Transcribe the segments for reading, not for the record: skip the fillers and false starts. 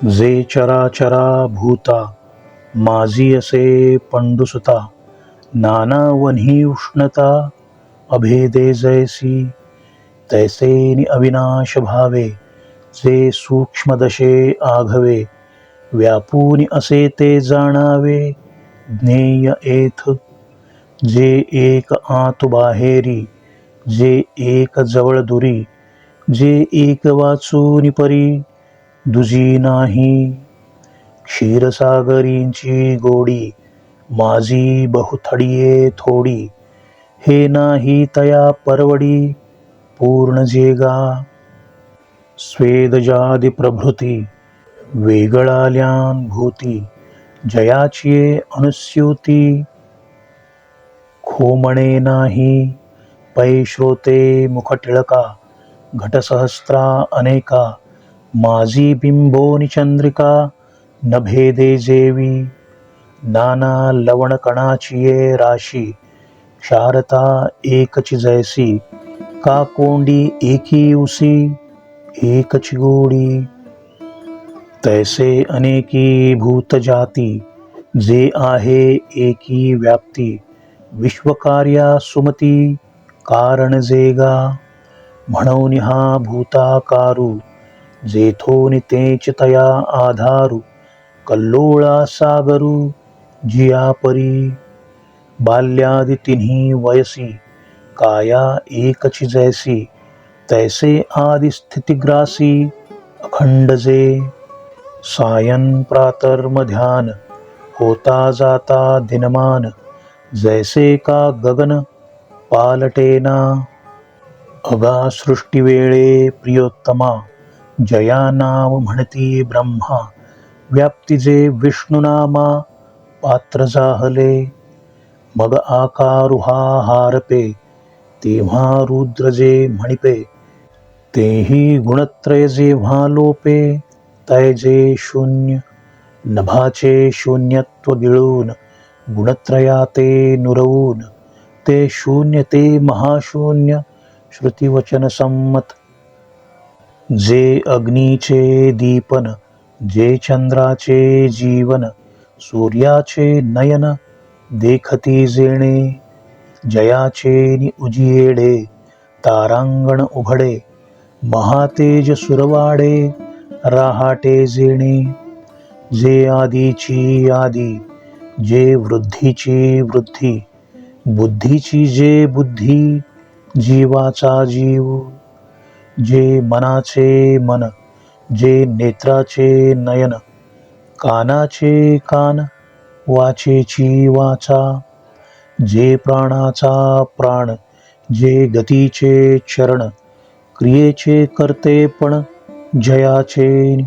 जे चराचरा भूता माझी असे पंडुसुता, नाना वन्ही उष्णता अभेदे जैसी, तैसे अविनाश भावे जे सूक्ष्मदशे आघवे, व्यापूनि असे ते जाणावे ज्ञेय एथ. जे एक आत बाहेरी, जे एक जवळ दुरी, जे एक वाचूनि परी दुजी नाही. क्षीरसागरींची गोडी माझी बहुथडिये थोडी, हे नाही तया परवडी पूर्ण जेगा. स्वेदजादी प्रभृती वेगळाल्यान भूती, जयाचिये अनुस्यूती खोमणे नाही. पै श्रोते मुखटिळका घटसहस्रा अनेका, माझी बिंबोनि चंद्रिका न भेदे जेवी. नाना लवणकणाचिये राशी, क्षारता एकची जैसी, का कोंडी एकी उसी एकची गोडी. तैसे अनेकी भूतजाती, जे आहे एकी व्याप्ती, विश्वकार्या सुमती कारण जेगा. म्हणून हा भूताकारू, जेथोनि तेच तया आधारू, कल्लोळा सागरू जिया परी. बाल्यादि तिन्ही वयसी, काया एकची जैसी, तैसे आदि स्थितिग्रासी अखंड जे. सायं प्रातर्मध्यान होता जाता दिनमान, जैसे का गगन पालटेना. अगा सृष्टीवेळे प्रियोत्तमा, जया नाव म्हणती ब्रह्मा, व्याप्ती जे विष्णुनामा पात्र जाहले. मग आकारू हा हारपे, तेव्हा रुद्र जे म्हणिपे, तेही गुणत्रय जेव्हा लोपे, तै जे शून्य. नभाचे शून्यत्व गिळून गुणत्रयाते नुरवून, ते शून्य ते महाशून्य श्रुतिवचन संमत. जे अग्नीचे दीपन, जे चंद्राचे जीवन, सूर्याचे नयन देखती जेणे, जयाचे उजियेडे तारांगण उघडे, महातेज सुरवाडे राहाटे जेणे. जे आदीची आदी, जे वृद्धीची वृद्धी, बुद्धीची जे बुद्धी, जीवाचा जीव. जे मनाचे मन, जे नेत्राचे नयन, कानाचे कान, वाचेची वाचा. जे प्राणाचा प्राण, जे गतीचे चरण, क्रियेचे कर्तेपण जयाचे.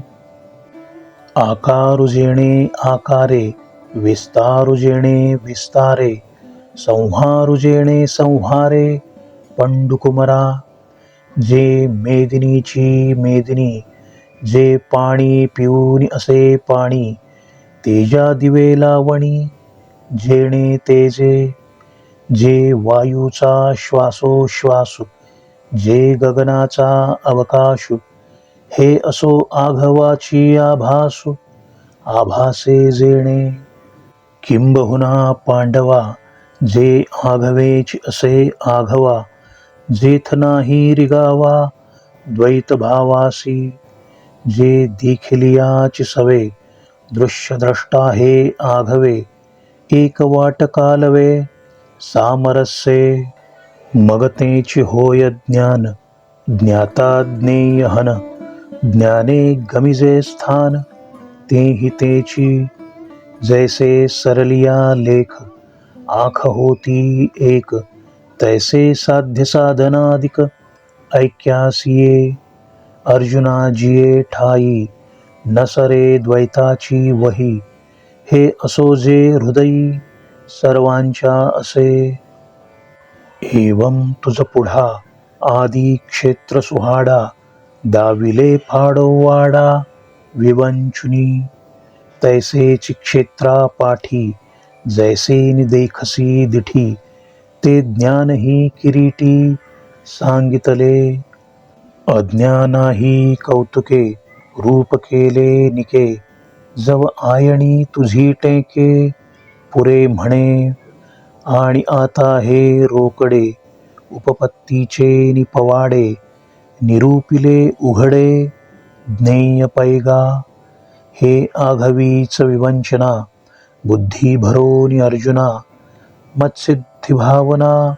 आकारू जेणे आकारे, विस्तारू जेणे विस्तारे, संहारू जेणे संहारे पंडुकुमरा. जे मेदिनीची मेदिनी, जे पाणी पिऊन असे पाणी, तेजा दिवे लावणी जेणे तेजे. जे वायूचा श्वासोश्वासू, जे गगनाचा अवकाशू, हे असो आघवाची आभासू आभासे जेणे. किंबहुना पांडवा, जे आघवेच असे आघवा, जेथ नाही रिगावा द्वैतभावासी. जे देखिलियाची सवे, दृश्यद्रष्टा हे आघवे, एक वाट कालवे सामरस्ये. मग तेची होय ज्ञान, ज्ञाता ज्ञेयहन, ज्ञाने गमिजे स्थान, तेहि तेची. जैसे सरलिया लेख, आख होती एक, तैसे साध्य साधनादिक ऐक्यासिये. अर्जुना जिये ठाई, न सरे द्वैताची वही, हे असो जे हृदयी सर्वांच्या असे. एवं तुझ पुढा आदी क्षेत्र सुहाडा, दाविले फाडो वाडा विवंचुनी. तैसेची क्षेत्रा पाठी, जैसे देखसी दिठी, ते ज्ञान ही किरीटी सांगितले. अज्ञानाही कौतुके, रूप केले निके, जव आयणी तुझी टेके, पुरे म्हणे आणि आता हे रोकडे, उपपत्तीचे निपवाडे, निरूपिले उघडे, ज्ञेय पैगा, हे आघवीच विवंचना, बुद्धी भरोनी अर्जुना, मत्सिद्धी भावना,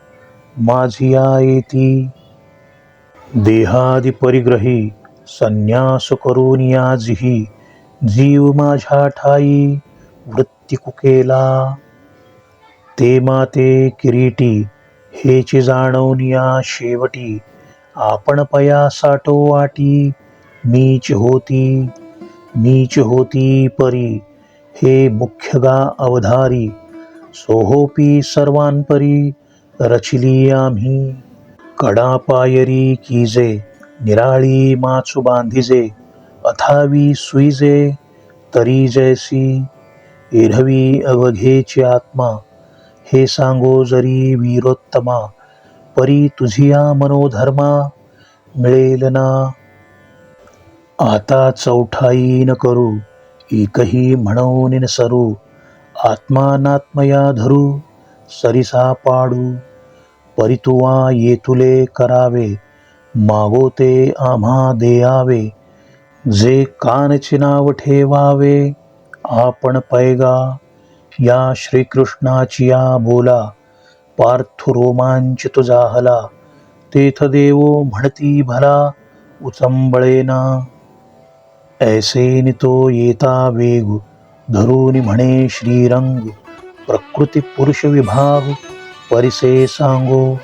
माझिया येती, देहादि परिग्रही, संन्यास करून आजही, जीव माझ्या ठाई, वृत्ती कुकेला, ते माते किरीटी, हेची जाणवनिया शेवटी, आपण पया साठो वाटी, नीच होती परी, हे मुख्य गा अवधारी, सोहोपी सर्वांपरी, रचिली आम्ही, कडा पायरी कीजे, निराळी माचू बांधिजे, अथावी सुईजे, तरी जैसी, एरवी अवघेची आत्मा, हे सांगो जरी वीरोत्तमा, परी तुझिया मनोधर्मा, मिळेल ना. आता चौठाई न करू, एकही म्हणून न सरू, आत्मानात्मया धरू, सरिसा पाडू, परितुवा येतुले करावे, मागो ते आम्हा देयावे, जे कानचे नाव ठेवावे, आपण पैगा, या श्रीकृष्णाची या बोला, पार्थो रोमांचित जाहला, तेथ देवो म्हणती भला, उचंबळेना, ऐसे नितो येता वेग, धरून म्हणे श्रीरंग, प्रकृती पुरुष विभाग, परिसे सांगो,